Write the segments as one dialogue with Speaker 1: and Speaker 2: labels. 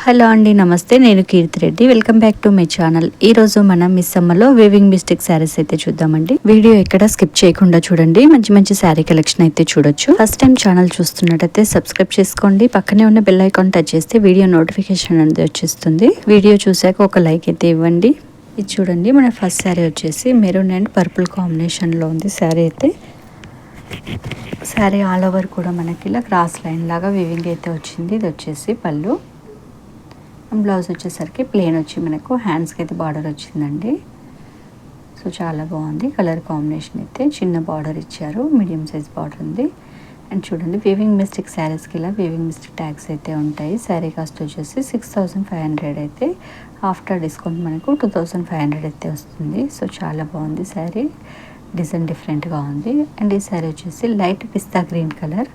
Speaker 1: Hello అండి, నమస్తే. నేను Keerthi Reddy. Welcome back to my channel. ఈ రోజు మనం మిస్ సమ్మర్లో వేవింగ్ మిస్టేక్ శారీస్ అయితే చూద్దామండి. వీడియో ఎక్కడ స్కిప్ చేయకుండా చూడండి. మంచి మంచి శారీ కలెక్షన్ అయితే చూడొచ్చు. ఫస్ట్ టైం ఛానల్ చూస్తున్నట్టయితే సబ్స్క్రైబ్ చేసుకోండి. పక్కనే ఉన్న బెల్ ఐకాన్ టచ్ చేస్తే వీడియో నోటిఫికేషన్ అనేది వచ్చేస్తుంది. వీడియో చూసాక ఒక లైక్ అయితే ఇవ్వండి. ఇది చూడండి, మన ఫస్ట్ శారీ వచ్చేసి మెరూన్ అండ్ పర్పుల్ కాంబినేషన్లో ఉంది. శారీ అయితే శారీ ఆల్ ఓవర్ కూడా మనకి ఇలా క్రాస్ లైన్ లాగా వీవింగ్ అయితే వచ్చింది. ఇది వచ్చేసి పళ్ళు. బ్లౌజ్ వచ్చేసరికి ప్లెయిన్ వచ్చి మనకు హ్యాండ్స్కి అయితే బార్డర్ వచ్చిందండి. సో చాలా బాగుంది. కలర్ కాంబినేషన్ అయితే చిన్న బార్డర్ ఇచ్చారు, మీడియం సైజ్ బార్డర్ ఉంది. అండ్ చూడండి, వీవింగ్ మిస్టేక్ శారీస్కి ఇలా వీవింగ్ మిస్టేక్ ట్యాగ్స్ అయితే ఉంటాయి. శారీ కాస్ట్ వచ్చేసి 6500 అయితే ఆఫ్టర్ డిస్కౌంట్ మనకు 2500 అయితే వస్తుంది. సో చాలా బాగుంది శారీ, డిజైన్ డిఫరెంట్గా ఉంది. అండ్ ఈ శారీ వచ్చేసి లైట్ పిస్తా గ్రీన్ కలర్.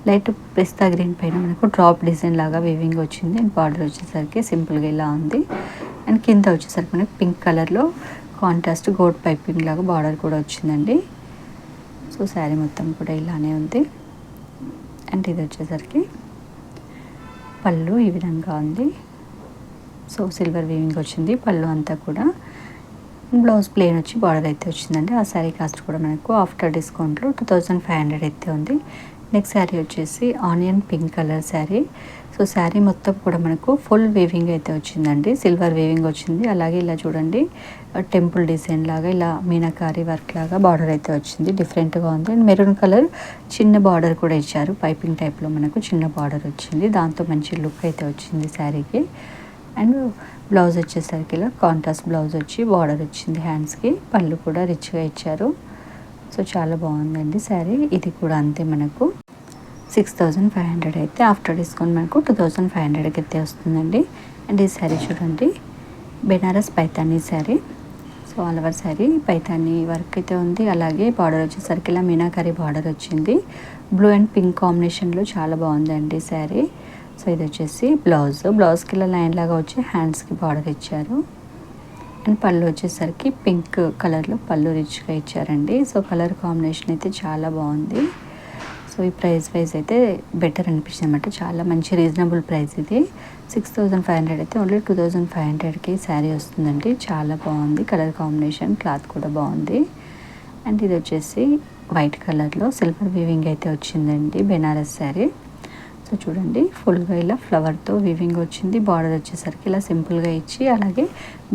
Speaker 1: లైట్ పిస్తా గ్రీన్ పైన మనకు డ్రాప్ డిజైన్ లాగా వీవింగ్ వచ్చింది. అండ్ బార్డర్ వచ్చేసరికి సింపుల్గా ఇలా ఉంది. అండ్ కింద వచ్చేసరికి మనకు పింక్ కలర్లో కాంట్రాస్ట్ గోల్డ్ పైపింగ్ లాగా బార్డర్ కూడా వచ్చిందండి. సో శారీ మొత్తం కూడా ఇలానే ఉంది. అండ్ ఇది వచ్చేసరికి పళ్ళు ఈ విధంగా ఉంది. సో సిల్వర్ వీవింగ్ వచ్చింది పళ్ళు అంతా కూడా. బ్లౌజ్ ప్లెయిన్ వచ్చి బార్డర్ అయితే వచ్చిందండి. ఆ శారీ కాస్ట్ కూడా మనకు ఆఫ్టర్ డిస్కౌంట్లో 2500 అయితే ఉంది. నెక్స్ట్ శారీ వచ్చేసి onion pink colour sari. So sari మొత్తం కూడా మనకు ఫుల్ వీవింగ్ అయితే వచ్చిందండి. సిల్వర్ వీవింగ్ వచ్చింది. అలాగే ఇలా చూడండి, టెంపుల్ డిజైన్ లాగా ఇలా మీనాకారి వర్క్ లాగా బార్డర్ అయితే వచ్చింది. డిఫరెంట్గా ఉంది. అండ్ మెరూన్ కలర్ చిన్న బార్డర్ కూడా ఇచ్చారు. పైపింగ్ టైప్లో మనకు చిన్న బార్డర్ వచ్చింది. దాంతో మంచి లుక్ అయితే వచ్చింది శారీకి. అండ్ బ్లౌజ్ వచ్చేసరికి ఇలా కాంట్రాస్ట్ బ్లౌజ్ వచ్చి బార్డర్ వచ్చింది హ్యాండ్స్కి. పళ్ళు కూడా రిచ్గా ఇచ్చారు. సో చాలా బాగుందండి శారీ. ఇది కూడా అంతే, మనకు 6500 అయితే ఆఫ్టర్ డిస్కౌంట్ మనకు 2500కి అయితే వస్తుందండి. అండ్ ఈ శారీ చూడండి, Benaras Paithani sari. So all over sari Paithani work అయితే ఉంది. అలాగే బార్డర్ వచ్చేసరికి ఇలా మీనాకారి బార్డర్ వచ్చింది. బ్లూ అండ్ పింక్ కాంబినేషన్లో చాలా బాగుందండి శారీ. సో ఇది వచ్చేసి బ్లౌజ్కి ఇలా లైన్ లాగా వచ్చి హ్యాండ్స్కి బార్డర్ ఇచ్చారు. అండ్ పళ్ళు వచ్చేసరికి పింక్ కలర్లో పళ్ళు రిచ్గా ఇచ్చారండి. సో కలర్ కాంబినేషన్ అయితే చాలా బాగుంది. సో ఈ ప్రైస్ వైజ్ అయితే బెటర్ అనిపించింది అనమాట. చాలా మంచి రీజనబుల్ ప్రైస్ ఇది. 6500 అయితే ఓన్లీ 2500కి శారీ వస్తుందండి. చాలా బాగుంది కలర్ కాంబినేషన్, క్లాత్ కూడా బాగుంది. అండ్ ఇది వచ్చేసి వైట్ కలర్లో సిల్వర్ వీవింగ్ అయితే వచ్చిందండి, బెనారస్ శారీ. సో చూడండి, ఫుల్గా ఇలా ఫ్లవర్తో వీవింగ్ వచ్చింది. బార్డర్ వచ్చేసరికి ఇలా సింపుల్గా ఇచ్చి అలాగే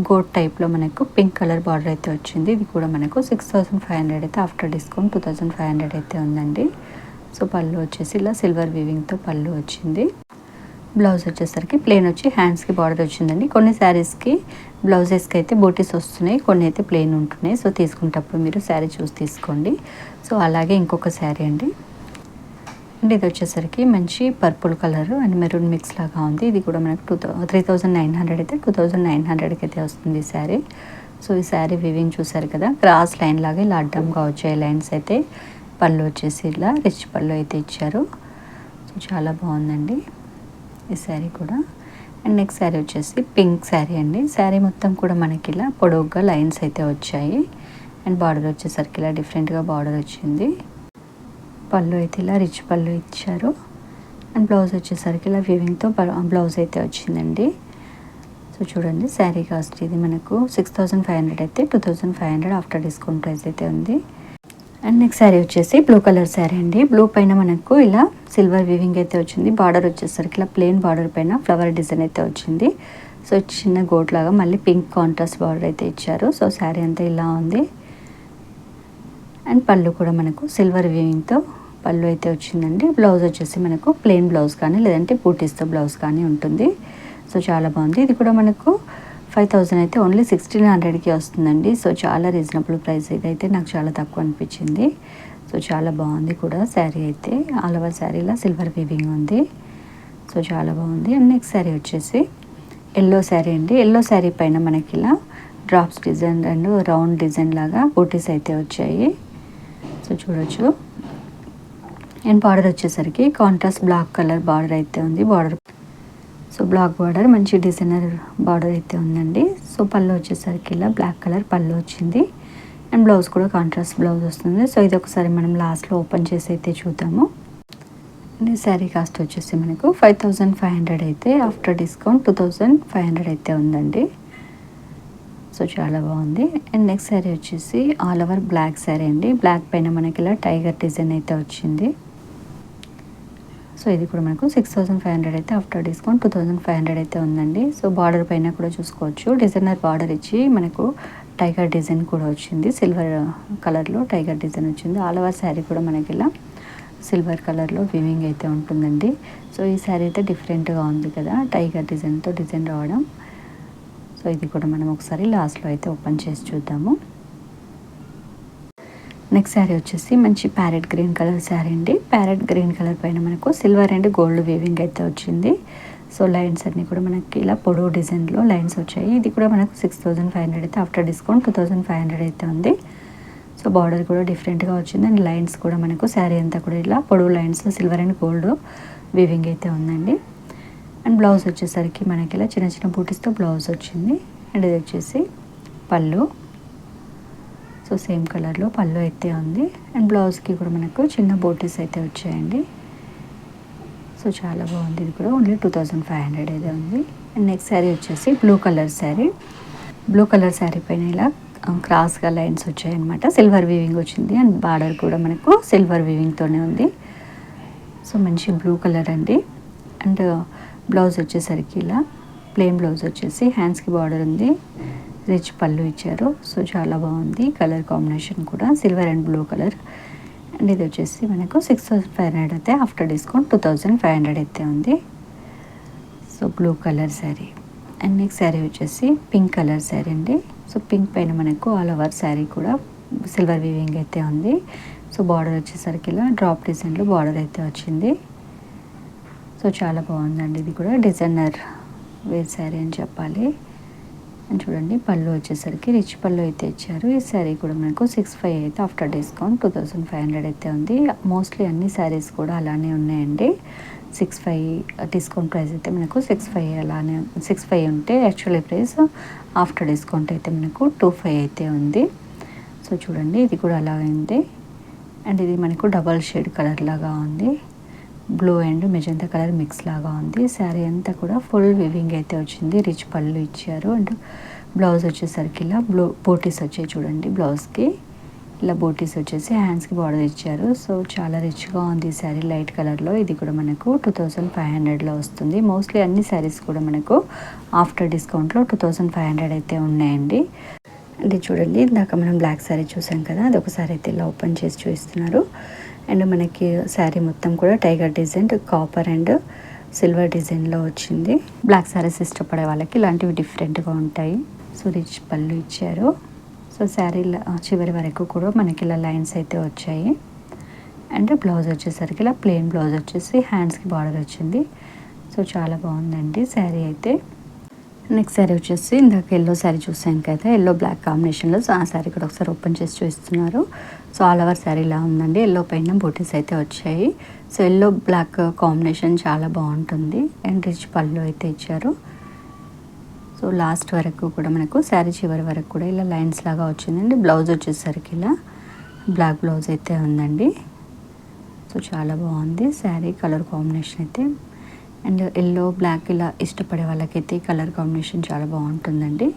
Speaker 1: గోట్ టైప్లో మనకు పింక్ కలర్ బార్డర్ అయితే వచ్చింది. ఇది కూడా మనకు 6500 అయితే ఆఫ్టర్ డిస్కౌంట్ 2500 అయితే ఉందండి. సో పళ్ళు వచ్చేసి ఇలా సిల్వర్ వీవింగ్తో పళ్ళు వచ్చింది. బ్లౌజ్ వచ్చేసరికి ప్లెయిన్ వచ్చి హ్యాండ్స్కి బార్డర్ వచ్చిందండి. కొన్ని శారీస్కి బ్లౌజెస్కి అయితే బూటీస్ వస్తున్నాయి, కొన్ని అయితే ప్లెయిన్ ఉంటున్నాయి. సో తీసుకునేటప్పుడు మీరు శారీ చూసి తీసుకోండి. సో అలాగే ఇంకొక శారీ అండి. అండ్ ఇది వచ్చేసరికి మంచి purple colour and maroon mix లాగా ఉంది. ఇది కూడా మనకు 3900 అయితే 2900కి అయితే వస్తుంది ఈ శారీ. సో ఈ శారీ వీవింగ్ చూసారు కదా, క్రాస్ లైన్ లాగా ఇలా అడ్డంగా వచ్చాయి లైన్స్ అయితే. పళ్ళు వచ్చేసి ఇలా రిచ్ పళ్ళు అయితే ఇచ్చారు. సో చాలా బాగుందండి ఈ శారీ కూడా. అండ్ నెక్స్ట్ శారీ వచ్చేసి పింక్ శారీ అండి. శారీ మొత్తం కూడా మనకి ఇలా పొడవుగా లైన్స్ అయితే వచ్చాయి. అండ్ బార్డర్ వచ్చేసరికి ఇలా డిఫరెంట్గా బార్డర్ వచ్చింది. పళ్ళు అయితే ఇలా రిచ్ పళ్ళు ఇచ్చారు. అండ్ బ్లౌజ్ వచ్చేసరికి ఇలా వీవింగ్తో బ్లౌజ్ అయితే వచ్చిందండి. సో చూడండి, శారీ కాస్ట్ ఇది మనకు 6500 అయితే 2500 ఆఫ్టర్ డిస్కౌంట్ ప్రైస్ అయితే ఉంది. అండ్ నెక్స్ట్ శారీ వచ్చేసి బ్లూ కలర్ శారీ అండి. బ్లూ పైన మనకు ఇలా సిల్వర్ వీవింగ్ అయితే వచ్చింది. బార్డర్ వచ్చేసరికి ఇలా ప్లెయిన్ బార్డర్ పైన ఫ్లవర్ డిజైన్ అయితే వచ్చింది. సో చిన్న గోట్ లాగా మళ్ళీ పింక్ కాంట్రాస్ట్ బార్డర్ అయితే ఇచ్చారు. సో శారీ అంతా ఇలా ఉంది. అండ్ పళ్ళు కూడా మనకు సిల్వర్ వీవింగ్తో పళ్ళు అయితే వచ్చిందండి. బ్లౌజ్ వచ్చేసి మనకు ప్లెయిన్ బ్లౌజ్ కానీ లేదంటే బూటీస్తో బ్లౌజ్ కానీ ఉంటుంది. సో చాలా బాగుంది. ఇది కూడా మనకు 5000 అయితే ఓన్లీ 1600కి వస్తుందండి. సో చాలా రీజనబుల్ ప్రైస్. ఇదైతే నాకు చాలా తక్కువ అనిపించింది. సో చాలా బాగుంది కూడా శారీ అయితే. ఆల్ ఓవర్ శారీలో సిల్వర్ వీవింగ్ ఉంది. సో చాలా బాగుంది. అండ్ నెక్స్ట్ శారీ వచ్చేసి ఎల్లో శారీ అండి. ఎల్లో శారీ పైన మనకి ఇలా drops design and round design లాగా బూటీస్ అయితే వచ్చాయి. సో చూడొచ్చు. అండ్ బార్డర్ వచ్చేసరికి కాంట్రాస్ట్ బ్లాక్ కలర్ బార్డర్ అయితే ఉంది. సో బ్లాక్ బార్డర్ మంచి డిజైనర్ బార్డర్ అయితే ఉందండి. సో పళ్ళు వచ్చేసరికి ఇలా బ్లాక్ కలర్ పళ్ళు వచ్చింది. అండ్ బ్లౌజ్ కూడా కాంట్రాస్ట్ బ్లౌజ్ వస్తుంది. సో ఇది ఒకసారి మనం లాస్ట్లో ఓపెన్ చేసి అయితే చూద్దాము. ఈ శారీ కాస్ట్ వచ్చేసి మనకు 5500 అయితే ఆఫ్టర్ డిస్కౌంట్ 2500 అయితే ఉందండి. సో చాలా బాగుంది. అండ్ నెక్స్ట్ శారీ వచ్చేసి ఆల్ ఓవర్ బ్లాక్ శారీ అండి. బ్లాక్ పైన మనకి ఇలా టైగర్ డిజైన్ అయితే వచ్చింది. సో ఇది కూడా మనకు 6500 అయితే ఆఫ్టర్ డిస్కౌంట్ 2500 అయితే ఉందండి. సో బార్డర్ పైన కూడా చూసుకోవచ్చు, డిజైనర్ బార్డర్ ఇచ్చి మనకు టైగర్ డిజైన్ కూడా వచ్చింది. సిల్వర్ కలర్లో టైగర్ డిజైన్ వచ్చింది. ఆల్ ఓవర్ శారీ కూడా మనకి ఇలా సిల్వర్ కలర్లో వివింగ్ అయితే ఉంటుందండి. సో ఈ శారీ అయితే డిఫరెంట్గా ఉంది కదా, టైగర్ డిజైన్తో డిజైన్ రావడం. సో ఇది కూడా మనం ఒకసారి లాస్ట్లో అయితే ఓపెన్ చేసి చూద్దాము. నెక్స్ట్ శారీ వచ్చేసి మంచి ప్యారెట్ గ్రీన్ కలర్ శారీ అండి. ప్యారెట్ గ్రీన్ కలర్ పైన మనకు సిల్వర్ అండ్ గోల్డ్ వీవింగ్ అయితే వచ్చింది. సో లైన్స్ అన్నీ కూడా మనకి ఇలా పొడవు డిజైన్లో లైన్స్ వచ్చాయి. ఇది కూడా మనకు 6500 అయితే ఆఫ్టర్ డిస్కౌంట్ 2500 అయితే ఉంది. సో బార్డర్ కూడా డిఫరెంట్గా వచ్చింది అండ్ లైన్స్ కూడా మనకు శారీ అంతా కూడా ఇలా పొడవు lines silver and gold weaving అయితే ఉందండి. అండ్ బ్లౌజ్ వచ్చేసరికి మనకి ఇలా చిన్న చిన్న బూటీస్తో బ్లౌజ్ వచ్చింది. అండ్ ఇది వచ్చేసి పళ్ళు. సో సేమ్ కలర్లో పళ్ళు అయితే ఉంది. అండ్ బ్లౌజ్కి కూడా మనకు చిన్న బూటీస్ అయితే వచ్చాయండి. సో చాలా బాగుంది. ఇది కూడా ఓన్లీ 2500 అయితే ఉంది. అండ్ నెక్స్ట్ శారీ వచ్చేసి blue colour sari. Blue colour sari పైన ఇలా క్రాస్గా లైన్స్ వచ్చాయన్నమాట. సిల్వర్ వీవింగ్ వచ్చింది అండ్ బార్డర్ కూడా మనకు సిల్వర్ వీవింగ్తోనే ఉంది. సో మంచి బ్లూ కలర్ అండి. అండ్ బ్లౌజ్ వచ్చేసరికి ఇలా ప్లెయిన్ బ్లౌజ్ వచ్చేసి హ్యాండ్స్కి బార్డర్ ఉంది, రిచ్ పళ్ళు ఇచ్చారు. సో చాలా బాగుంది. కలర్ కాంబినేషన్ కూడా silver and blue colour. And ఇది వచ్చేసి మనకు 6500 అయితే ఆఫ్టర్ డిస్కౌంట్ 2500 అయితే ఉంది. So blue colour sari. And next sari వచ్చేసి పింక్ కలర్ శారీ అండి. సో పింక్ పైన మనకు ఆల్ ఓవర్ శారీ కూడా సిల్వర్ వీవింగ్ అయితే ఉంది. సో బార్డర్ వచ్చేసరికి ఇలా డ్రాప్ డిజైన్లో బార్డర్ అయితే వచ్చింది. సో చాలా బాగుందండి. ఇది కూడా డిజైనర్ వేర్ శారీ అని చెప్పాలి. అండ్ చూడండి పళ్ళు వచ్చేసరికి రిచ్ పళ్ళు అయితే ఇచ్చారు. ఈ శారీ కూడా మనకు 65 అయితే ఆఫ్టర్ డిస్కౌంట్ 2500 అయితే ఉంది. మోస్ట్లీ అన్ని శారీస్ కూడా అలానే ఉన్నాయండి. 65 డిస్కౌంట్ ప్రైస్ అయితే మనకు 65 అలానే 65 ఉంటే యాక్చువల్లీ ప్రైస్ ఆఫ్టర్ డిస్కౌంట్ అయితే మనకు 25 అయితే ఉంది. సో చూడండి ఇది కూడా అలాగే. అండ్ ఇది మనకు డబల్ షేడ్ కలర్ లాగా ఉంది. Blue and magenta colour mix లాగా ఉంది. శారీ అంతా కూడా ఫుల్ వివింగ్ అయితే వచ్చింది. రిచ్ పళ్ళు ఇచ్చారు. అండ్ బ్లౌజ్ వచ్చేసరికి ఇలా బోటీస్ వచ్చాయి చూడండి. బ్లౌజ్కి ఇలా బోటీస్ వచ్చేసి హ్యాండ్స్కి బార్డర్ ఇచ్చారు. సో చాలా రిచ్గా ఉంది శారీ లైట్ కలర్లో. ఇది కూడా మనకు 2500లో వస్తుంది. మోస్ట్లీ అన్ని శారీస్ కూడా మనకు ఆఫ్టర్ డిస్కౌంట్లో 2500 అయితే ఉన్నాయండి. అంటే చూడండి ఇందాక మనం బ్లాక్ శారీ చూసాం కదా, అది ఒకసారి అయితే ఇలా ఓపెన్ చేసి చూపిస్తున్నారు. అండ్ మనకి శారీ మొత్తం కూడా tiger design, copper and silver డిజైన్లో వచ్చింది. బ్లాక్ శారీస్ ఇష్టపడే వాళ్ళకి ఇలాంటివి డిఫరెంట్గా ఉంటాయి. సో రిచ్ పళ్ళు ఇచ్చారు. సో శారీ చివరి వరకు కూడా మనకి ఇలా లైన్స్ అయితే వచ్చాయి. అండ్ బ్లౌజ్ వచ్చేసరికి ఇలా ప్లెయిన్ బ్లౌజ్ వచ్చేసి హ్యాండ్స్కి బార్డర్ వచ్చింది. సో చాలా బాగుందండి శారీ అయితే. నెక్స్ట్ శారీ వచ్చేసి ఇందాక ఎల్లో శారీ చూసాను కదా, ఎల్లో బ్లాక్ కాంబినేషన్లో. సో ఆ శారీ కూడా ఒకసారి ఓపెన్ చేసి చూపిస్తున్నారు. సో ఆల్ ఓవర్ శారీ ఇలా ఉందండి. ఎల్లో పైన బూటీస్ అయితే వచ్చాయి. సో ఎల్లో బ్లాక్ కాంబినేషన్ చాలా బాగుంటుంది. అండ్ రిచ్ పళ్ళు అయితే ఇచ్చారు. సో లాస్ట్ వరకు కూడా మనకు శారీ చివరి వరకు కూడా ఇలా లైన్స్ లాగా వచ్చిందండి. బ్లౌజ్ వచ్చేసరికి ఇలా బ్లాక్ బ్లౌజ్ అయితే ఉందండి. సో చాలా బాగుంది శారీ కలర్ కాంబినేషన్ అయితే. అండ్ ఎల్లో బ్లాక్ ఇలా ఇష్టపడే వాళ్ళకైతే ఈ కలర్ కాంబినేషన్ చాలా బాగుంటుందండి.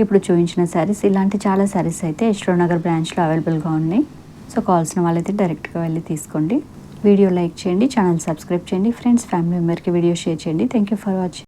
Speaker 1: ఇప్పుడు చూపించిన శారీస్ ఇలాంటి చాలా శారీస్ అయితే యశ్వంత్ నగర్ బ్రాంచ్లో అవైలబుల్గా ఉన్నాయి. సో కావాల్సిన వాళ్ళైతే డైరెక్ట్గా వెళ్ళి తీసుకోండి. వీడియో లైక్ చేయండి, ఛానల్ సబ్స్క్రైబ్ చేయండి, ఫ్రెండ్స్ ఫ్యామిలీ మెంబర్కి వీడియో షేర్ చేయండి. Thank you for watching.